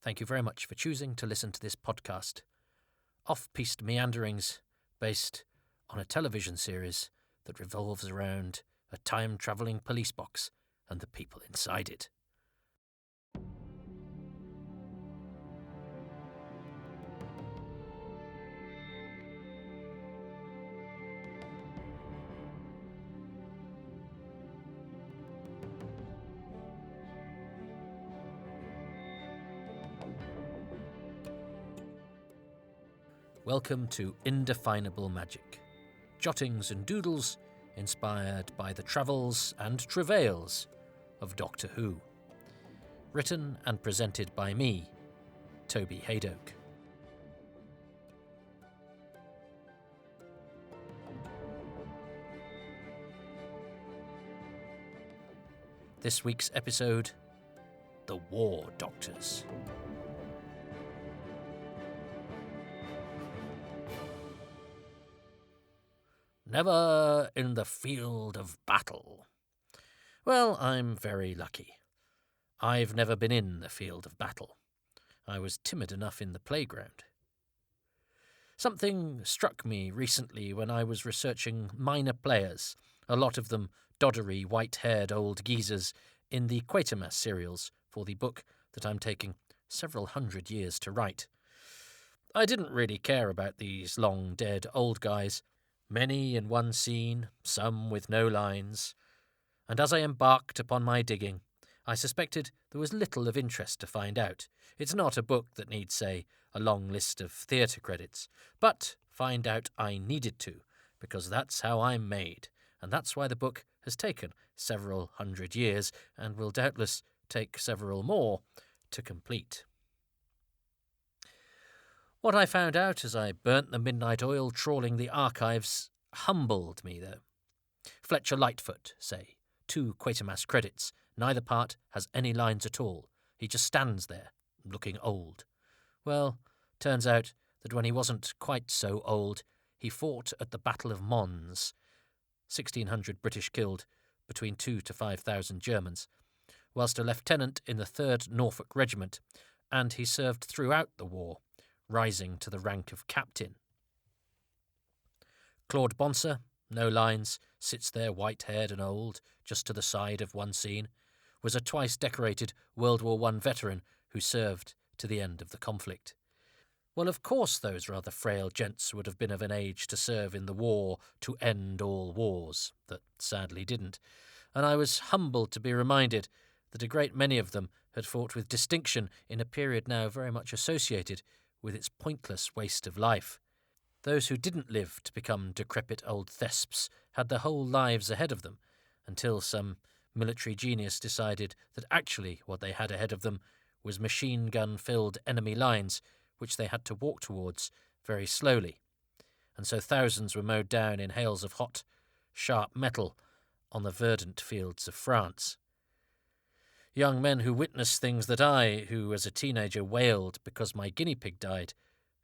Thank you very much for choosing to listen to this podcast. Off-piste meanderings based on a television series that revolves around a time-travelling police box and the people inside it. Welcome to Indefinable Magic, jottings and doodles inspired by the travels and travails of Doctor Who. Written and presented by me, Toby Haydoke. This week's episode, The War Doctors. Never in the field of battle. Well, I'm very lucky. I've never been in the field of battle. I was timid enough in the playground. Something struck me recently when I was researching minor players, a lot of them doddery, white-haired old geezers, in the Quatermass serials for the book that I'm taking several hundred years to write. I didn't really care about these long-dead old guys, many in one scene, some with no lines, and as I embarked upon my digging, I suspected there was little of interest to find out. It's not a book that needs, say, a long list of theatre credits, but find out I needed to, because that's how I'm made, and that's why the book has taken several hundred years, and will doubtless take several more to complete. What I found out as I burnt the midnight oil trawling the archives humbled me, though. Fletcher Lightfoot, say, 2 Quatermass credits. Neither part has any lines at all. He just stands there, looking old. Well, turns out that when he wasn't quite so old, he fought at the Battle of Mons, 1,600 British killed, between 2,000 to 5,000 Germans, whilst a lieutenant in the 3rd Norfolk Regiment, and he served throughout the war, rising to the rank of captain. Claude Bonser, no lines, sits there white-haired and old, just to the side of one scene, was a twice-decorated World War I veteran who served to the end of the conflict. Well, of course those rather frail gents would have been of an age to serve in the war to end all wars, that sadly didn't, and I was humbled to be reminded that a great many of them had fought with distinction in a period now very much associated with its pointless waste of life. Those who didn't live to become decrepit old thesps had their whole lives ahead of them, until some military genius decided that actually what they had ahead of them was machine-gun-filled enemy lines which they had to walk towards very slowly, and so thousands were mowed down in hails of hot, sharp metal on the verdant fields of France. Young men who witnessed things that I, who as a teenager wailed because my guinea pig died,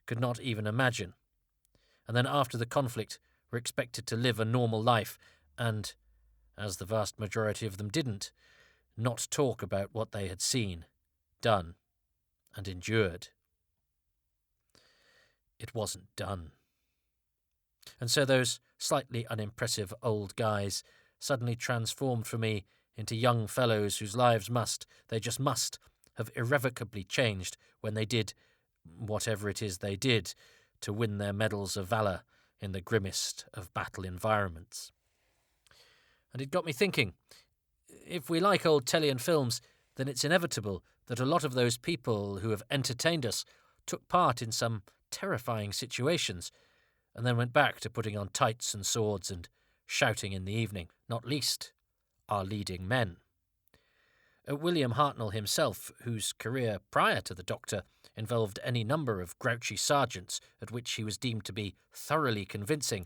could not even imagine. And then after the conflict were expected to live a normal life and, as the vast majority of them didn't, not talk about what they had seen, done, and endured. It wasn't done. And so those slightly unimpressive old guys suddenly transformed for me into young fellows whose lives they just must, have irrevocably changed when they did whatever it is they did to win their medals of valour in the grimmest of battle environments. And it got me thinking, if we like old telly and films, then it's inevitable that a lot of those people who have entertained us took part in some terrifying situations and then went back to putting on tights and swords and shouting in the evening, not least our leading men. William Hartnell himself, whose career prior to the Doctor involved any number of grouchy sergeants at which he was deemed to be thoroughly convincing,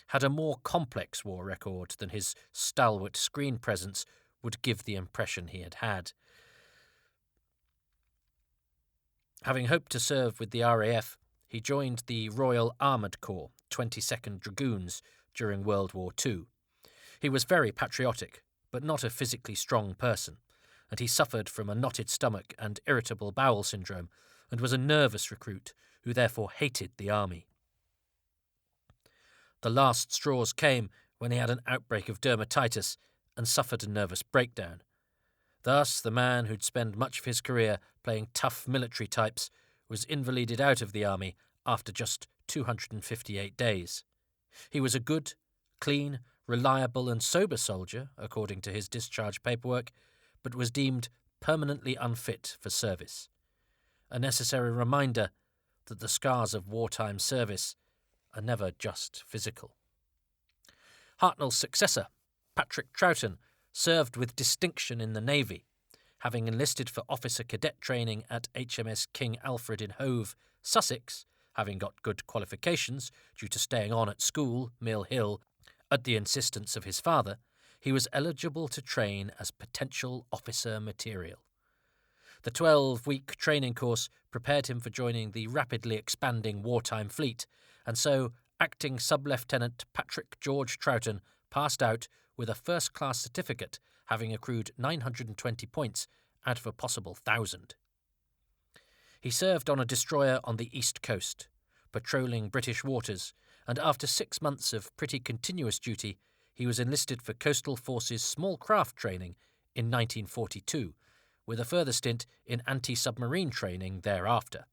had a more complex war record than his stalwart screen presence would give the impression he had had. Having hoped to serve with the RAF, he joined the Royal Armoured Corps, 22nd Dragoons, during World War II. He was very patriotic, but not a physically strong person, and he suffered from a knotted stomach and irritable bowel syndrome, and was a nervous recruit who therefore hated the army. The last straws came when he had an outbreak of dermatitis and suffered a nervous breakdown. Thus, the man who'd spent much of his career playing tough military types was invalided out of the army after just 258 days. He was a good, clean, reliable and sober soldier, according to his discharge paperwork, but was deemed permanently unfit for service. A necessary reminder that the scars of wartime service are never just physical. Hartnell's successor, Patrick Troughton, served with distinction in the Navy, having enlisted for officer cadet training at HMS King Alfred in Hove, Sussex, having got good qualifications due to staying on at school, Mill Hill, at the insistence of his father. He was eligible to train as potential officer material. The 12-week training course prepared him for joining the rapidly expanding wartime fleet, and so acting Sub-Lieutenant Patrick George Troughton passed out with a first-class certificate, having accrued 920 points out of a possible 1,000. He served on a destroyer on the east coast, patrolling British waters, and after 6 months of pretty continuous duty, he was enlisted for Coastal Forces small craft training in 1942, with a further stint in anti-submarine training thereafter.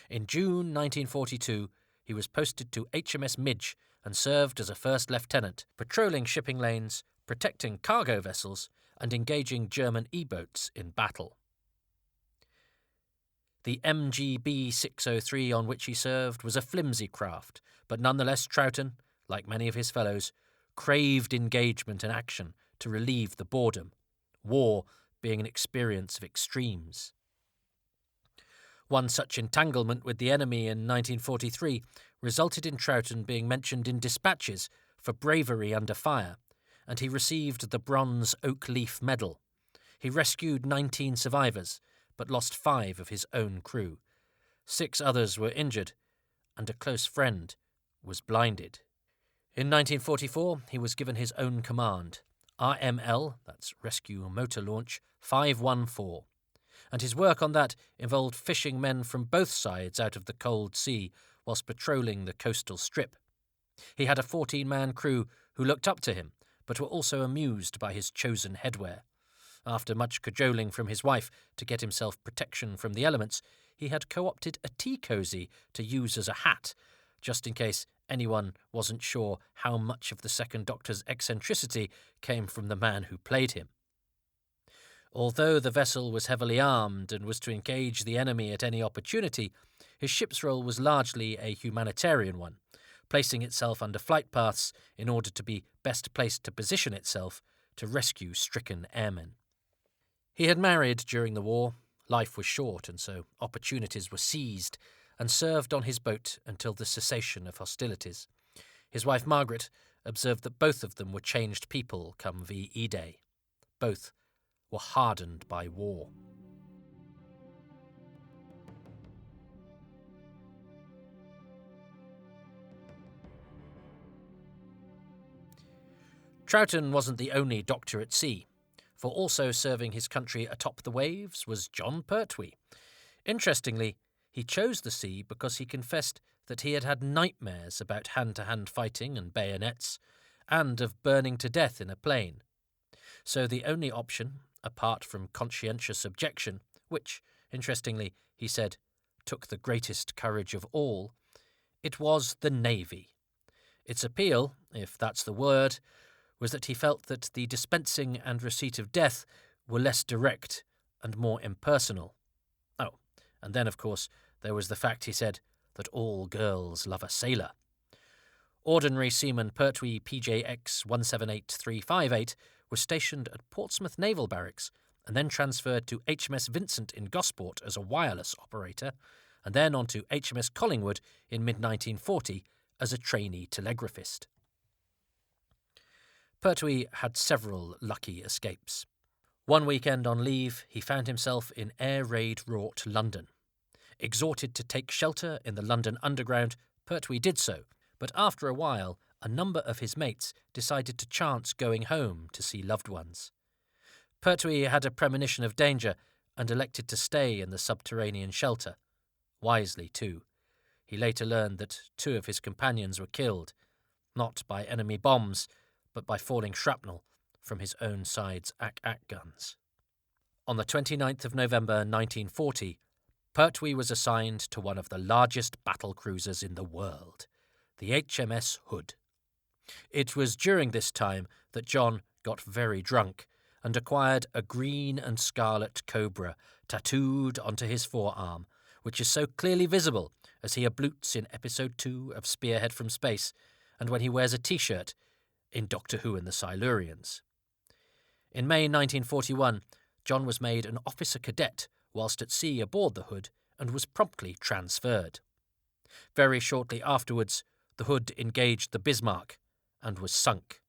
In June 1942, he was posted to HMS Midge and served as a first lieutenant, patrolling shipping lanes, protecting cargo vessels, and engaging German E-boats in battle. The MGB 603 on which he served was a flimsy craft, but nonetheless Troughton, like many of his fellows, craved engagement and action to relieve the boredom, war being an experience of extremes. One such entanglement with the enemy in 1943 resulted in Troughton being mentioned in dispatches for bravery under fire, and he received the Bronze Oak Leaf Medal. He rescued 19 survivors, but lost 5 of his own crew. 6 others were injured, and a close friend was blinded. In 1944, he was given his own command, RML, that's Rescue Motor Launch, 514, and his work on that involved fishing men from both sides out of the cold sea whilst patrolling the coastal strip. He had a 14-man crew who looked up to him, but were also amused by his chosen headwear. After much cajoling from his wife to get himself protection from the elements, he had co-opted a tea cosy to use as a hat, just in case anyone wasn't sure how much of the Second Doctor's eccentricity came from the man who played him. Although the vessel was heavily armed and was to engage the enemy at any opportunity, his ship's role was largely a humanitarian one, placing itself under flight paths in order to be best placed to position itself to rescue stricken airmen. He had married during the war. Life was short, and so opportunities were seized, and served on his boat until the cessation of hostilities. His wife Margaret observed that both of them were changed people come VE Day. Both were hardened by war. Troughton wasn't the only doctor at sea, for also serving his country atop the waves was John Pertwee. Interestingly, he chose the sea because he confessed that he had had nightmares about hand-to-hand fighting and bayonets, and of burning to death in a plane. So the only option, apart from conscientious objection, which, interestingly, he said, took the greatest courage of all, it was the Navy. Its appeal, if that's the word, was that he felt that the dispensing and receipt of death were less direct and more impersonal. Oh, and then, of course, there was the fact, he said, that all girls love a sailor. Ordinary Seaman Pertwee PJX 178358 was stationed at Portsmouth Naval Barracks and then transferred to HMS Vincent in Gosport as a wireless operator, and then on to HMS Collingwood in mid-1940 as a trainee telegraphist. Pertwee had several lucky escapes. One weekend on leave, he found himself in air raid-wrought London. Exhorted to take shelter in the London Underground, Pertwee did so, but after a while, a number of his mates decided to chance going home to see loved ones. Pertwee had a premonition of danger and elected to stay in the subterranean shelter. Wisely, too. He later learned that 2 of his companions were killed, not by enemy bombs, but by falling shrapnel from his own side's AK guns. On the 29th of November 1940, Pertwee was assigned to one of the largest battle cruisers in the world, the HMS Hood. It was during this time that John got very drunk and acquired a green and scarlet cobra tattooed onto his forearm, which is so clearly visible as he ablutes in Episode 2 of Spearhead from Space and when he wears a T-shirt in Doctor Who and the Silurians. In May 1941, John was made an officer cadet whilst at sea aboard the Hood and was promptly transferred. Very shortly afterwards, the Hood engaged the Bismarck and was sunk.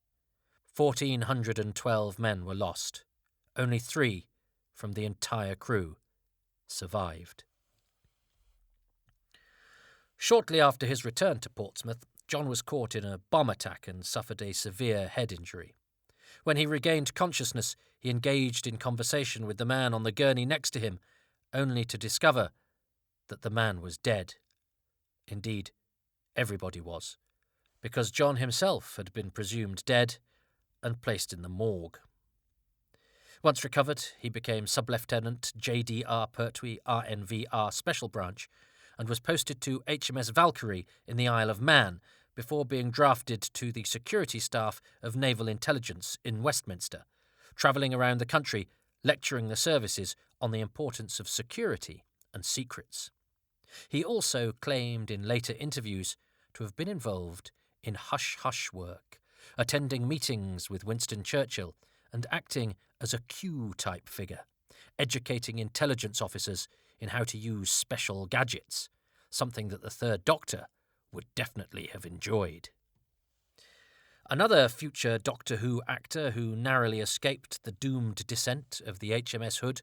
1,412 men were lost. Only 3 from the entire crew survived. Shortly after his return to Portsmouth, John was caught in a bomb attack and suffered a severe head injury. When he regained consciousness, he engaged in conversation with the man on the gurney next to him, only to discover that the man was dead. Indeed, everybody was, because John himself had been presumed dead and placed in the morgue. Once recovered, he became Sub-Lieutenant J.D.R. Pertwee, RNVR Special Branch, and was posted to HMS Valkyrie in the Isle of Man before being drafted to the security staff of Naval Intelligence in Westminster, travelling around the country lecturing the services on the importance of security and secrets. He also claimed in later interviews to have been involved in hush-hush work, attending meetings with Winston Churchill and acting as a Q-type figure, educating intelligence officers in how to use special gadgets, something that the Third Doctor would definitely have enjoyed. Another future Doctor Who actor who narrowly escaped the doomed descent of the HMS Hood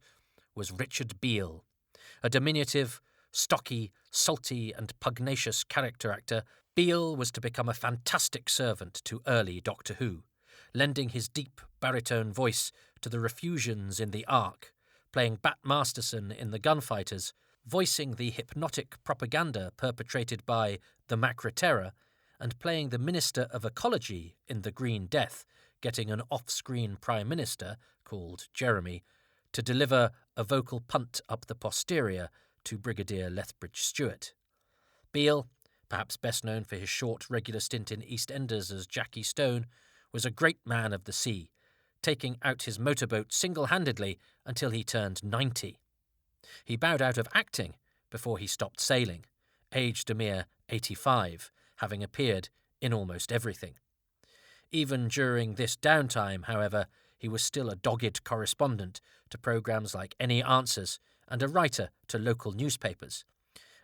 was Richard Beale, a diminutive, stocky, salty and pugnacious character actor. Beale was to become a fantastic servant to early Doctor Who, lending his deep baritone voice to the Refusions in the Ark, playing Bat Masterson in The Gunfighters, voicing the hypnotic propaganda perpetrated by the Macra Terror, and playing the Minister of Ecology in The Green Death, getting an off-screen Prime Minister, called Jeremy, to deliver a vocal punt up the posterior to Brigadier Lethbridge Stewart. Beale, perhaps best known for his short regular stint in EastEnders as Jackie Stone, was a great man of the sea, taking out his motorboat single-handedly until he turned 90. He bowed out of acting before he stopped sailing, aged a mere 85, having appeared in almost everything. Even during this downtime, however, he was still a dogged correspondent to programmes like Any Answers and a writer to local newspapers,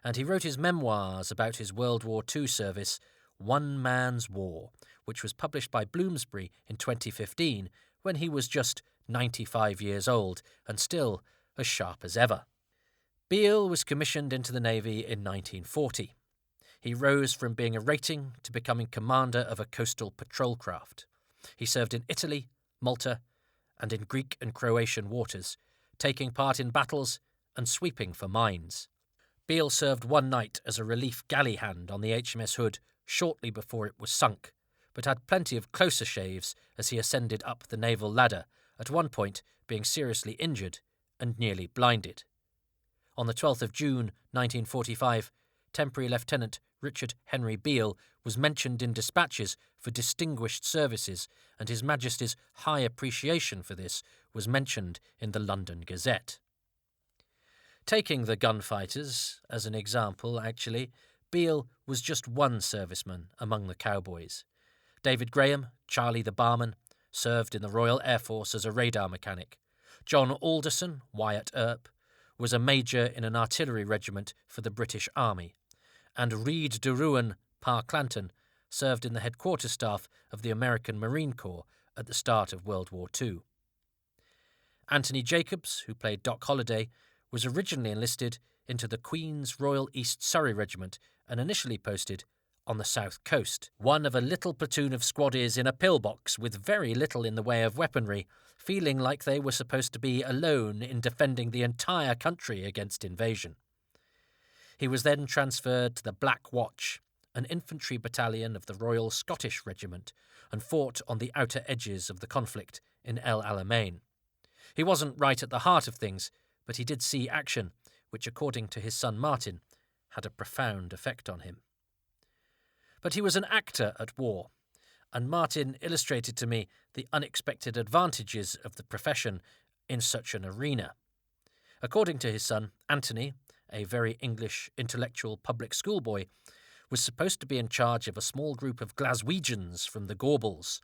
and he wrote his memoirs about his World War II service, One Man's War, which was published by Bloomsbury in 2015 when he was just 95 years old and still as sharp as ever. Beale was commissioned into the Navy in 1940. He rose from being a rating to becoming commander of a coastal patrol craft. He served in Italy, Malta, and in Greek and Croatian waters, taking part in battles and sweeping for mines. Beale served one night as a relief galley hand on the HMS Hood shortly before it was sunk, but had plenty of closer shaves as he ascended up the naval ladder, at one point being seriously injured and nearly blinded. On the 12th of June 1945, Temporary Lieutenant Richard Henry Beale was mentioned in dispatches for distinguished services, and His Majesty's high appreciation for this was mentioned in the London Gazette. Taking the gunfighters as an example, actually, Beale was just one serviceman among the cowboys. David Graham, Charlie the barman, served in the Royal Air Force as a radar mechanic. John Alderson, Wyatt Earp, was a major in an artillery regiment for the British Army, and Reed de Ruin, Pa Clanton, served in the headquarters staff of the American Marine Corps at the start of World War II. Anthony Jacobs, who played Doc Holliday, was originally enlisted into the Queen's Royal East Surrey Regiment and initially posted on the south coast, one of a little platoon of squaddies in a pillbox with very little in the way of weaponry, feeling like they were supposed to be alone in defending the entire country against invasion. He was then transferred to the Black Watch, an infantry battalion of the Royal Scottish Regiment, and fought on the outer edges of the conflict in El Alamein. He wasn't right at the heart of things, but he did see action, which, according to his son Martin, had a profound effect on him. But he was an actor at war, and Martin illustrated to me the unexpected advantages of the profession in such an arena. According to his son, Anthony, a very English intellectual public school boy, was supposed to be in charge of a small group of Glaswegians from the Gorbals.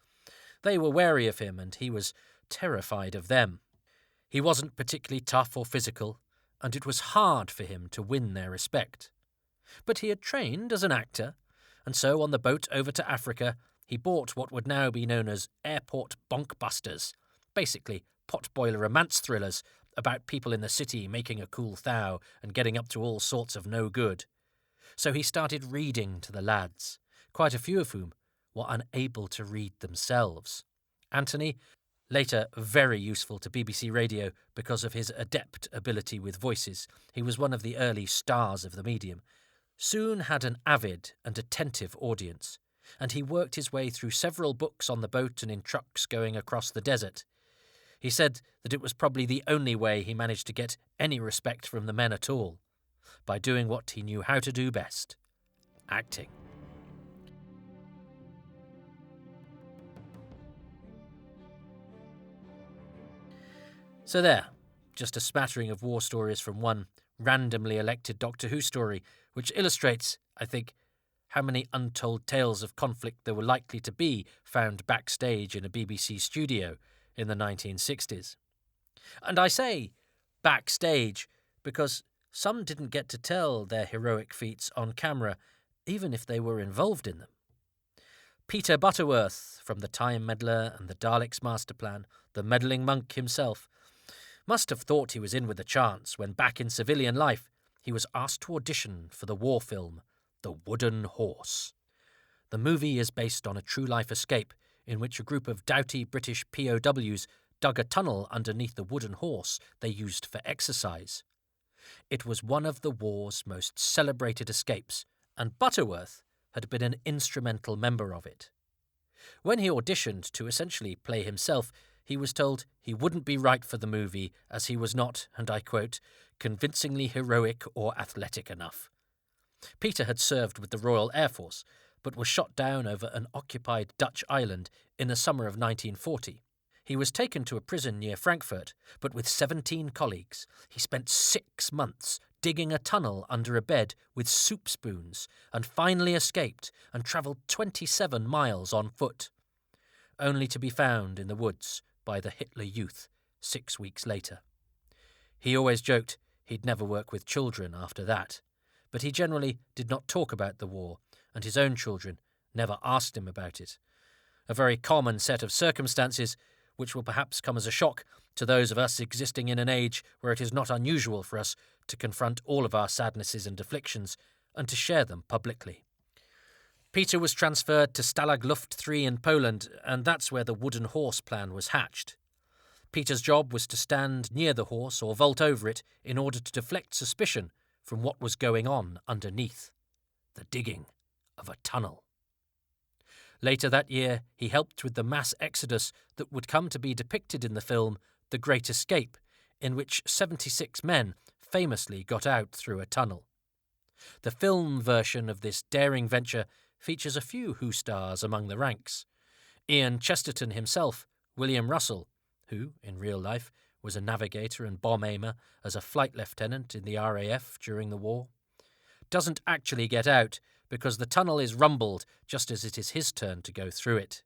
They were wary of him, and he was terrified of them. He wasn't particularly tough or physical, and it was hard for him to win their respect. But he had trained as an actor, and so on the boat over to Africa, he bought what would now be known as airport bonkbusters, basically potboiler romance thrillers about people in the city making a cool thou and getting up to all sorts of no good. So he started reading to the lads, quite a few of whom were unable to read themselves. Anthony, later very useful to BBC Radio because of his adept ability with voices, he was one of the early stars of the medium, soon had an avid and attentive audience, and he worked his way through several books on the boat and in trucks going across the desert. He said that it was probably the only way he managed to get any respect from the men at all, by doing what he knew how to do best: acting. So there, just a smattering of war stories from one randomly elected Doctor Who story, which illustrates, I think, how many untold tales of conflict there were likely to be found backstage in a BBC studio in the 1960s. And I say backstage because some didn't get to tell their heroic feats on camera, even if they were involved in them. Peter Butterworth, from The Time Meddler and The Daleks' Master Plan, the meddling monk himself, must have thought he was in with a chance when, back in civilian life, he was asked to audition for the war film The Wooden Horse. The movie is based on a true-life escape in which a group of doughty British POWs dug a tunnel underneath the wooden horse they used for exercise. It was one of the war's most celebrated escapes, and Butterworth had been an instrumental member of it. When he auditioned to essentially play himself, he was told he wouldn't be right for the movie as he was not, and I quote, convincingly heroic or athletic enough. Peter had served with the Royal Air Force, but was shot down over an occupied Dutch island in the summer of 1940. He was taken to a prison near Frankfurt, but with 17 colleagues, he spent 6 months digging a tunnel under a bed with soup spoons, and finally escaped and travelled 27 miles on foot, only to be found in the woods by the Hitler Youth 6 weeks later. He always joked he'd never work with children after that, but he generally did not talk about the war, and his own children never asked him about it. A very common set of circumstances which will perhaps come as a shock to those of us existing in an age where it is not unusual for us to confront all of our sadnesses and afflictions and to share them publicly. Peter was transferred to Stalag Luft 3 in Poland, and that's where the wooden horse plan was hatched. Peter's job was to stand near the horse or vault over it in order to deflect suspicion from what was going on underneath: the digging of a tunnel. Later that year, he helped with the mass exodus that would come to be depicted in the film The Great Escape, in which 76 men famously got out through a tunnel. The film version of this daring venture features a few Who stars among the ranks: Ian Chesterton himself, William Russell, who, in real life, was a navigator and bomb aimer as a flight lieutenant in the RAF during the war, doesn't actually get out because the tunnel is rumbled just as it is his turn to go through it.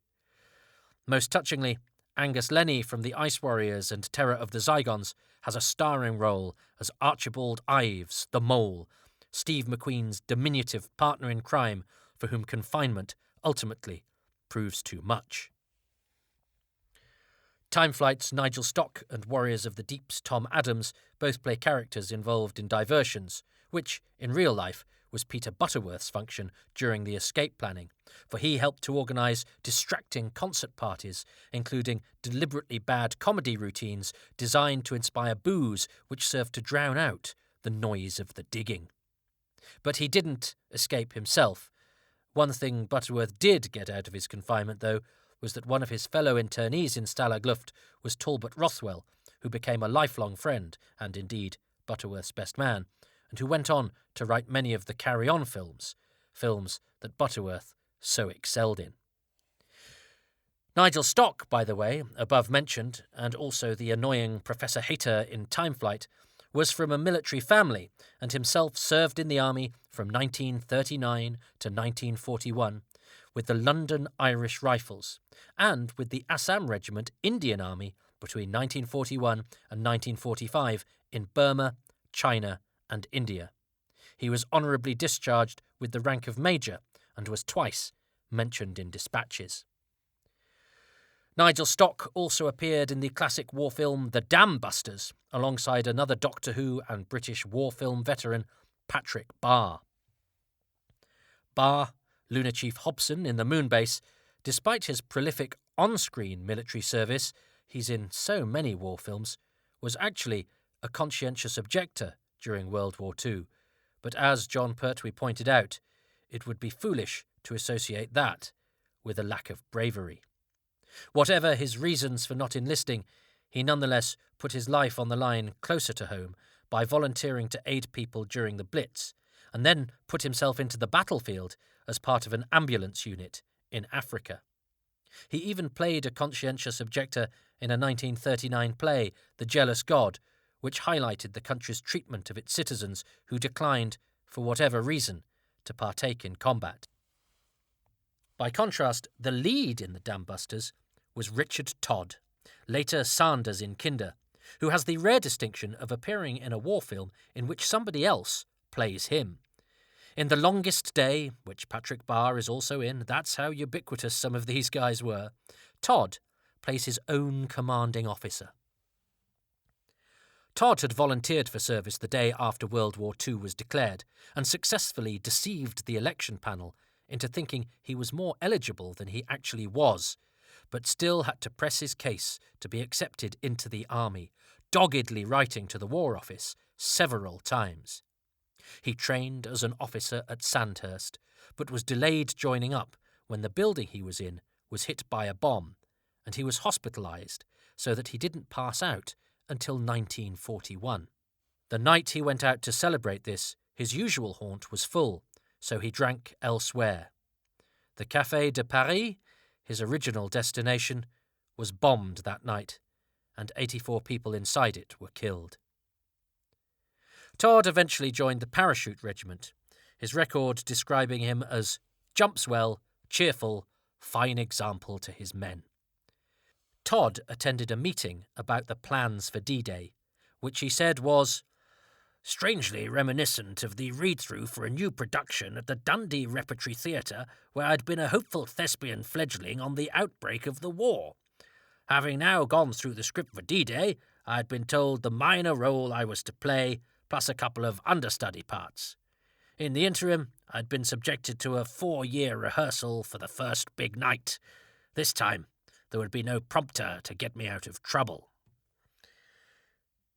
Most touchingly, Angus Lenny from the Ice Warriors and Terror of the Zygons has a starring role as Archibald Ives, the Mole, Steve McQueen's diminutive partner in crime for whom confinement ultimately proves too much. Time Flight's Nigel Stock and Warriors of the Deep's Tom Adams both play characters involved in diversions, which, in real life, was Peter Butterworth's function during the escape planning, for he helped to organise distracting concert parties, including deliberately bad comedy routines designed to inspire boos which served to drown out the noise of the digging. But he didn't escape himself. One thing Butterworth did get out of his confinement, though, was that one of his fellow internees in Stalag Luft was Talbot Rothwell, who became a lifelong friend, and indeed Butterworth's best man, and who went on to write many of the Carry On films that Butterworth so excelled in. Nigel Stock, by the way, above mentioned, and also the annoying Professor Hayter in Time Flight, was from a military family and himself served in the army from 1939 to 1941 with the London Irish Rifles and with the Assam Regiment Indian Army between 1941 and 1945 in Burma, China and India. He was honourably discharged with the rank of Major and was twice mentioned in dispatches. Nigel Stock also appeared in the classic war film The Dam Busters, alongside another Doctor Who and British war film veteran, Patrick Barr. Barr, Lunar Chief Hobson in the Moonbase, despite his prolific on-screen military service, he's in so many war films, was actually a conscientious objector during World War II. But as John Pertwee pointed out, it would be foolish to associate that with a lack of bravery. Whatever his reasons for not enlisting, he nonetheless put his life on the line closer to home by volunteering to aid people during the Blitz, and then put himself into the battlefield as part of an ambulance unit in Africa. He even played a conscientious objector in a 1939 play, The Jealous God, which highlighted the country's treatment of its citizens who declined, for whatever reason, to partake in combat. By contrast, the lead in The Dam Busters was Richard Todd, later Sanders in Kinder, who has the rare distinction of appearing in a war film in which somebody else plays him. In The Longest Day, which Patrick Barr is also in, that's how ubiquitous some of these guys were, Todd plays his own commanding officer. Todd had volunteered for service the day after World War II was declared and successfully deceived the election panel into thinking he was more eligible than he actually was, but still had to press his case to be accepted into the army, doggedly writing to the War Office several times. He trained as an officer at Sandhurst, but was delayed joining up when the building he was in was hit by a bomb, and he was hospitalised so that he didn't pass out until 1941. The night he went out to celebrate this, his usual haunt was full, so he drank elsewhere. The Café de Paris, his original destination, was bombed that night, and 84 people inside it were killed. Todd eventually joined the Parachute Regiment, his record describing him as jumps well, cheerful, fine example to his men. Todd attended a meeting about the plans for D-Day, which he said was strangely reminiscent of the read-through for a new production at the Dundee Repertory Theatre, where I'd been a hopeful thespian fledgling on the outbreak of the war. Having now gone through the script for D-Day, I'd been told the minor role I was to play, plus a couple of understudy parts. In the interim, I'd been subjected to a 4-year rehearsal for the first big night. This time, there would be no prompter to get me out of trouble.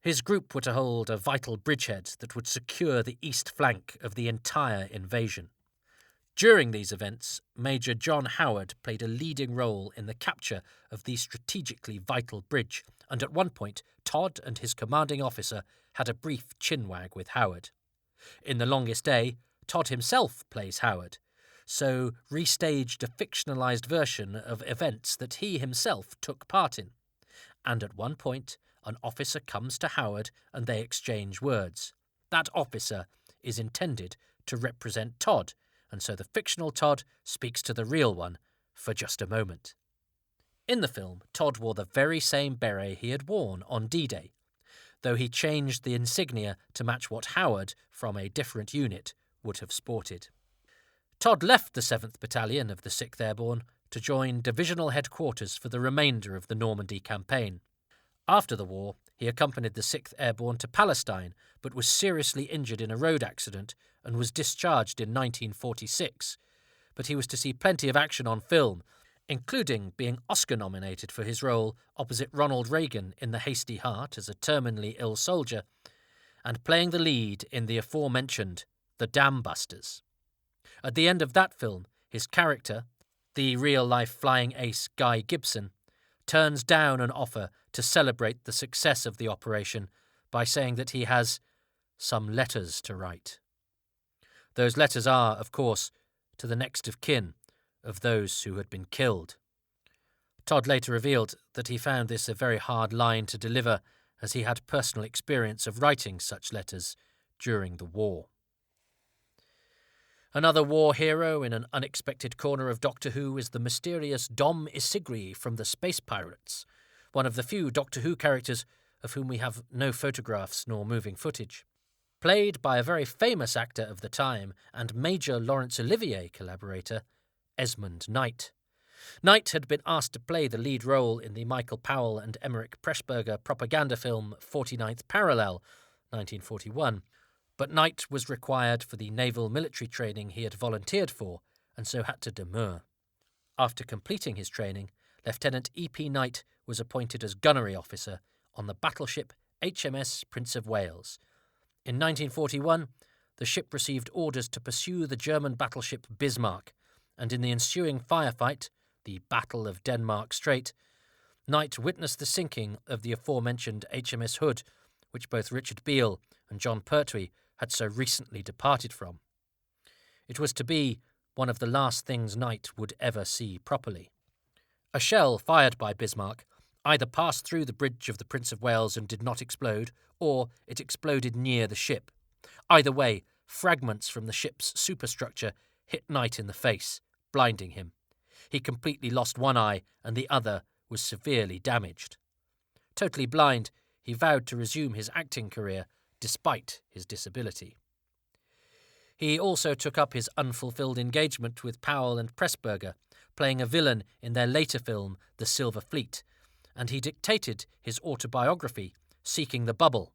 His group were to hold a vital bridgehead that would secure the east flank of the entire invasion. During these events, Major John Howard played a leading role in the capture of the strategically vital bridge, and at one point, Todd and his commanding officer had a brief chinwag with Howard. In The Longest Day, Todd himself plays Howard, so restaged a fictionalised version of events that he himself took part in. And at one point, an officer comes to Howard and they exchange words. That officer is intended to represent Todd, and so the fictional Todd speaks to the real one for just a moment. In the film, Todd wore the very same beret he had worn on D-Day, though he changed the insignia to match what Howard, from a different unit, would have sported. Todd left the 7th Battalion of the 6th Airborne to join divisional headquarters for the remainder of the Normandy campaign. After the war, He accompanied the 6th Airborne to Palestine, but was seriously injured in a road accident and was discharged in 1946. But he was to see plenty of action on film, including being Oscar-nominated for his role opposite Ronald Reagan in The Hasty Heart as a terminally ill soldier, and playing the lead in the aforementioned The Dam Busters. At the end of that film, his character, the real-life flying ace Guy Gibson, turns down an offer to celebrate the success of the operation by saying that he has some letters to write. Those letters are, of course, to the next of kin of those who had been killed. Todd later revealed that he found this a very hard line to deliver, as he had personal experience of writing such letters during the war. Another war hero in an unexpected corner of Doctor Who is the mysterious Dom Isigri from the Space Pirates, one of the few Doctor Who characters of whom we have no photographs nor moving footage. Played by a very famous actor of the time and Major Laurence Olivier collaborator, Esmond Knight. Knight had been asked to play the lead role in the Michael Powell and Emmerich Pressburger propaganda film 49th Parallel, 1941, but Knight was required for the naval military training he had volunteered for, and so had to demur. After completing his training, Lieutenant E.P. Knight was appointed as gunnery officer on the battleship HMS Prince of Wales. In 1941, the ship received orders to pursue the German battleship Bismarck, and in the ensuing firefight, the Battle of Denmark Strait, Knight witnessed the sinking of the aforementioned HMS Hood, which both Richard Beale and John Pertwee had so recently departed from. It was to be one of the last things Knight would ever see properly. A shell fired by Bismarck either passed through the bridge of the Prince of Wales and did not explode, or it exploded near the ship. Either way, fragments from the ship's superstructure hit Knight in the face, blinding him. He completely lost one eye, and the other was severely damaged. Totally blind, he vowed to resume his acting career despite his disability. He also took up his unfulfilled engagement with Powell and Pressburger, playing a villain in their later film, The Silver Fleet, and he dictated his autobiography, Seeking the Bubble.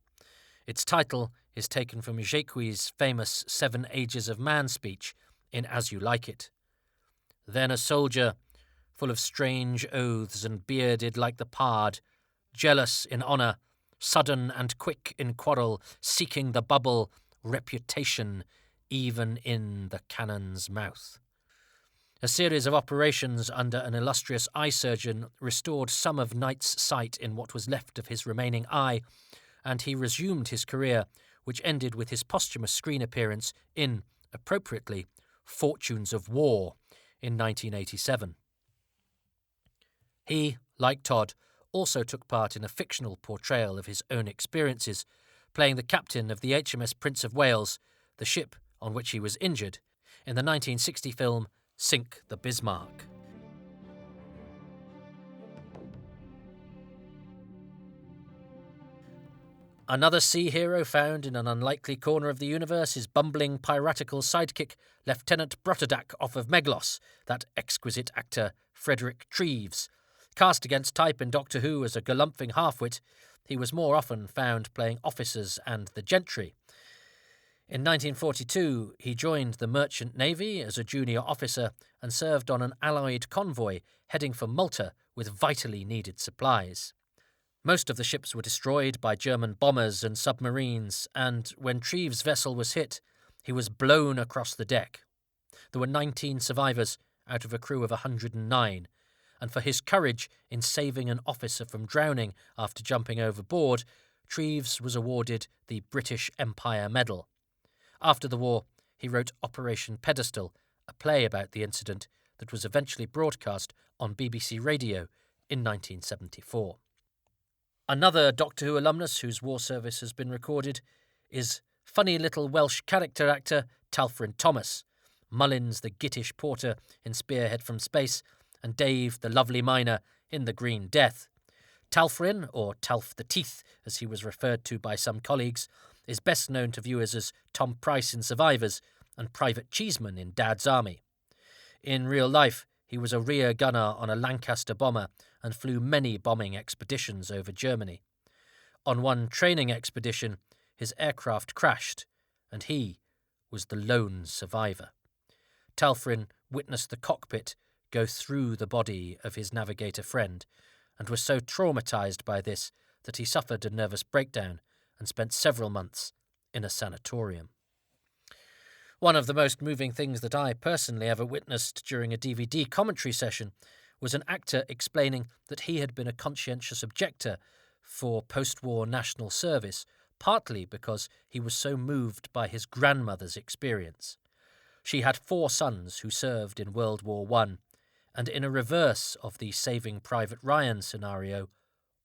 Its title is taken from Jacques' famous 7 Ages of Man speech in As You Like It. Then a soldier, full of strange oaths and bearded like the pard, jealous in honour, sudden and quick in quarrel, seeking the bubble, reputation, even in the cannon's mouth. A series of operations under an illustrious eye surgeon restored some of Knight's sight in what was left of his remaining eye, and he resumed his career, which ended with his posthumous screen appearance in, appropriately, Fortunes of War in 1987. He, like Todd, also took part in a fictional portrayal of his own experiences, playing the captain of the HMS Prince of Wales, the ship on which he was injured, in the 1960 film Sink the Bismarck. Another sea hero found in an unlikely corner of the universe is bumbling piratical sidekick Lieutenant Brotodak off of Meglos, that exquisite actor Frederick Treves. Cast against type in Doctor Who as a galumphing halfwit, he was more often found playing officers and the gentry. In 1942, he joined the Merchant Navy as a junior officer and served on an Allied convoy heading for Malta with vitally needed supplies. Most of the ships were destroyed by German bombers and submarines, and when Treves' vessel was hit, he was blown across the deck. There were 19 survivors out of a crew of 109, and for his courage in saving an officer from drowning after jumping overboard, Treves was awarded the British Empire Medal. After the war, he wrote Operation Pedestal, a play about the incident that was eventually broadcast on BBC Radio in 1974. Another Doctor Who alumnus whose war service has been recorded is funny little Welsh character actor Talfrin Thomas, Mullins the gittish porter in Spearhead from Space, and Dave the lovely miner in The Green Death. Talfrin, or Talf the Teeth as he was referred to by some colleagues, is best known to viewers as Tom Price in Survivors and Private Cheeseman in Dad's Army. In real life, he was a rear gunner on a Lancaster bomber and flew many bombing expeditions over Germany. On one training expedition, his aircraft crashed, and he was the lone survivor. Talfrin witnessed the cockpit go through the body of his navigator friend, and was so traumatized by this that he suffered a nervous breakdown and spent several months in a sanatorium. One of the most moving things that I personally ever witnessed during a DVD commentary session was an actor explaining that he had been a conscientious objector for post-war national service, partly because he was so moved by his grandmother's experience. She had 4 sons who served in World War I, and in a reverse of the Saving Private Ryan scenario,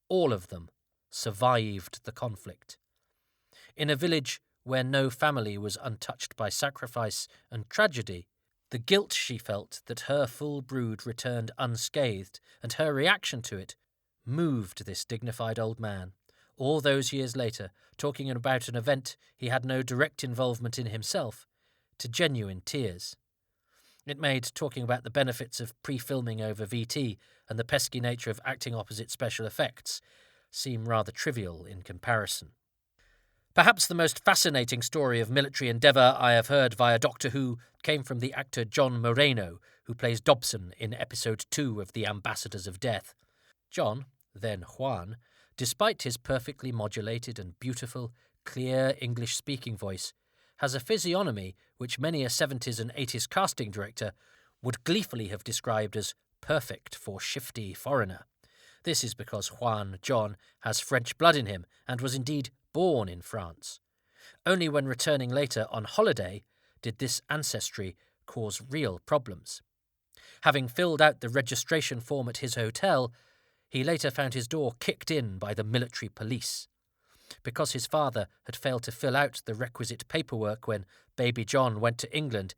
all of them survived the conflict. In a village where no family was untouched by sacrifice and tragedy, the guilt she felt that her full brood returned unscathed, and her reaction to it, moved this dignified old man, all those years later, talking about an event he had no direct involvement in himself, to genuine tears. It made talking about the benefits of pre-filming over VT and the pesky nature of acting opposite special effects seem rather trivial in comparison. Perhaps the most fascinating story of military endeavour I have heard via Doctor Who came from the actor John Moreno, who plays Dobson in episode 2 of The Ambassadors of Death. John, then Juan, despite his perfectly modulated and beautiful, clear English-speaking voice, has a physiognomy which many a 70s and 80s casting director would gleefully have described as perfect for shifty foreigner. This is because Juan John has French blood in him and was indeed born in France. Only when returning later on holiday did this ancestry cause real problems. Having filled out the registration form at his hotel, he later found his door kicked in by the military police. Because his father had failed to fill out the requisite paperwork when baby John went to England,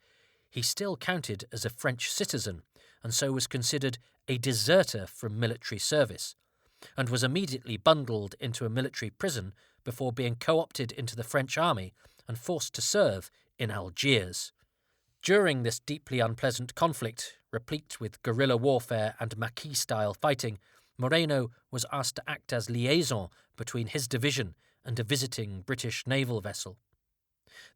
he still counted as a French citizen, and so was considered a deserter from military service, and was immediately bundled into a military prison before being co-opted into the French army and forced to serve in Algiers. During this deeply unpleasant conflict, replete with guerrilla warfare and Maquis-style fighting, Moreno was asked to act as liaison between his division and a visiting British naval vessel.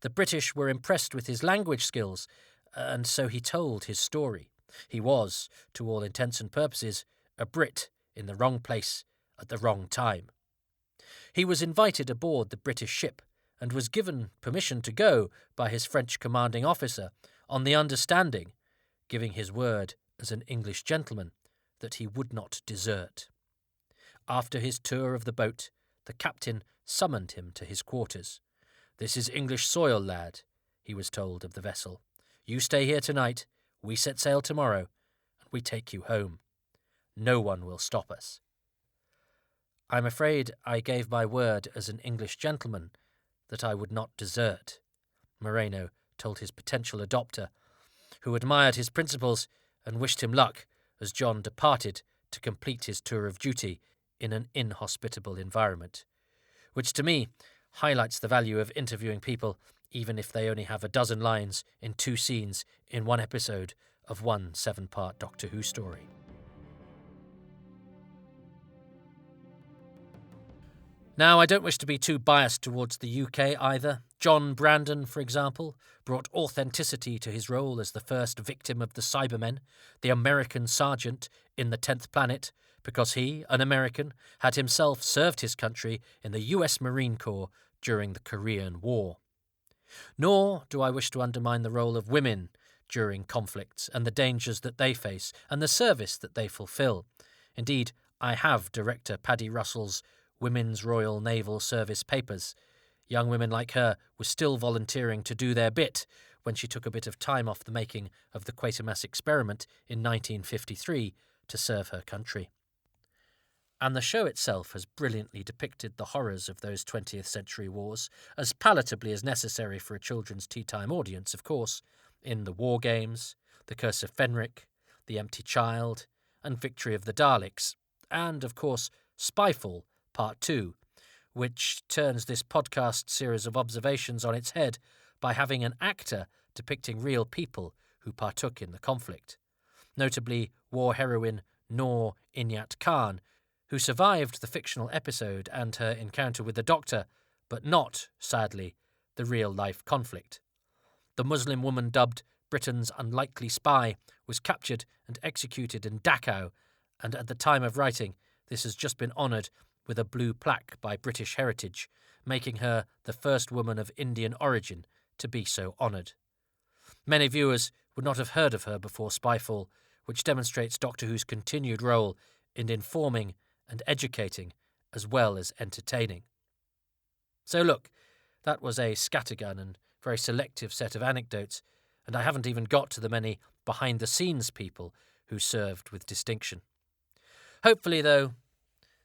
The British were impressed with his language skills, and so he told his story. He was, to all intents and purposes, a Brit in the wrong place at the wrong time. He was invited aboard the British ship and was given permission to go by his French commanding officer on the understanding, giving his word as an English gentleman, that he would not desert. After his tour of the boat, the captain summoned him to his quarters. "This is English soil, lad," he was told of the vessel. "You stay here tonight, we set sail tomorrow, and we take you home. No one will stop us." "I'm afraid I gave my word as an English gentleman that I would not desert," Moreno told his potential adopter, who admired his principles and wished him luck as John departed to complete his tour of duty in an inhospitable environment, which to me highlights the value of interviewing people even if they only have a dozen lines in 2 scenes in one episode of one 7-part Doctor Who story. Now, I don't wish to be too biased towards the UK either. John Brandon, for example, brought authenticity to his role as the first victim of the Cybermen, the American sergeant in the 10th Planet, because he, an American, had himself served his country in the US Marine Corps during the Korean War. Nor do I wish to undermine the role of women during conflicts and the dangers that they face and the service that they fulfill. Indeed, I have director Paddy Russell's Women's Royal Naval Service papers. Young women like her were still volunteering to do their bit when she took a bit of time off the making of the Quatermass experiment in 1953 to serve her country. And the show itself has brilliantly depicted the horrors of those 20th century wars, as palatably as necessary for a children's tea-time audience, of course, in The War Games, The Curse of Fenric, The Empty Child, and Victory of the Daleks, and, of course, Spyfall, Part 2, which turns this podcast series of observations on its head by having an actor depicting real people who partook in the conflict, notably war heroine Noor Inayat Khan, who survived the fictional episode and her encounter with the Doctor, but not, sadly, the real-life conflict. The Muslim woman dubbed Britain's unlikely spy was captured and executed in Dachau, and at the time of writing, this has just been honoured with a blue plaque by British Heritage, making her the first woman of Indian origin to be so honoured. Many viewers would not have heard of her before Spyfall, which demonstrates Doctor Who's continued role in informing and educating as well as entertaining. So look, that was a scattergun and very selective set of anecdotes, and I haven't even got to the many behind-the-scenes people who served with distinction. Hopefully, though,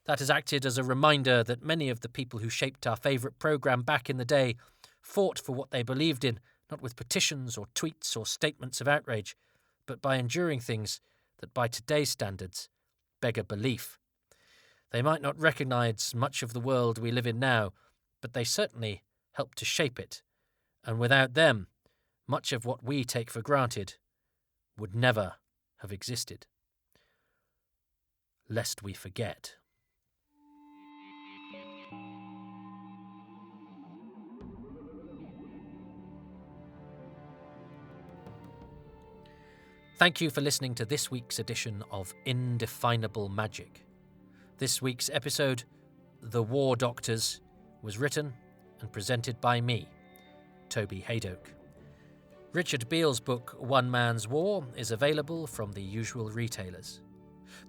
that has acted as a reminder that many of the people who shaped our favourite programme back in the day fought for what they believed in, not with petitions or tweets or statements of outrage, but by enduring things that by today's standards beggar belief. They might not recognise much of the world we live in now, but they certainly helped to shape it, and without them, much of what we take for granted would never have existed. Lest we forget. Thank you for listening to this week's edition of Indefinable Magic. This week's episode, The War Doctors, was written and presented by me, Toby Haydoke. Richard Beale's book, One Man's War, is available from the usual retailers.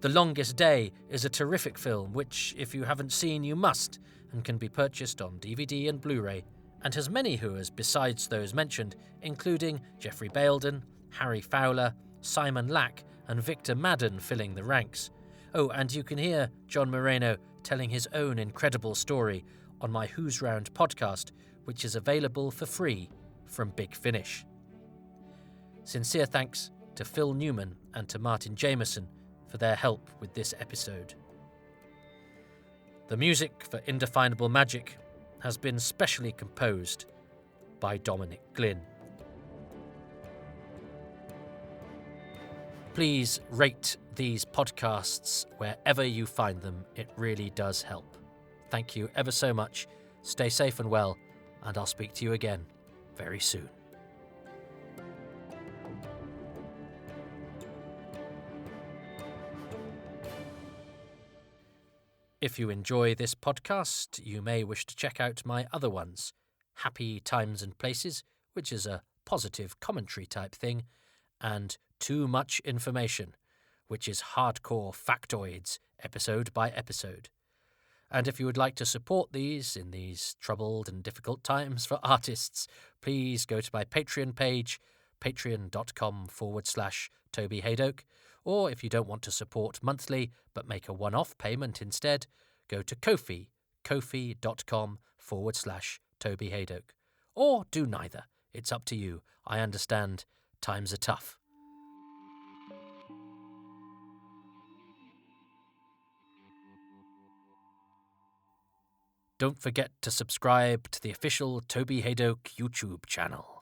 The Longest Day is a terrific film which, if you haven't seen, you must, and can be purchased on DVD and Blu-ray, and has many whoas besides those mentioned, including Geoffrey Bayldon, Harry Fowler, Simon Lack and Victor Madden filling the ranks. Oh, and you can hear John Moreno telling his own incredible story on my Who's Round podcast, which is available for free from Big Finish. Sincere thanks to Phil Newman and to Martin Jameson for their help with this episode. The music for Indefinable Magic has been specially composed by Dominic Glynn. Please rate these podcasts wherever you find them. It really does help. Thank you ever so much. Stay safe and well, and I'll speak to you again very soon. If you enjoy this podcast, you may wish to check out my other ones, Happy Times and Places, which is a positive commentary type thing, and Too Much Information, which is hardcore factoids, episode by episode. And if you would like to support these in these troubled and difficult times for artists, please go to my Patreon page, patreon.com/Toby Haydoke, or if you don't want to support monthly but make a one-off payment instead, go to Ko-fi, kofi.com/Toby Haydoke. Or do neither. It's up to you. I understand times are tough. Don't forget to subscribe to the official Toby Haydoke YouTube channel.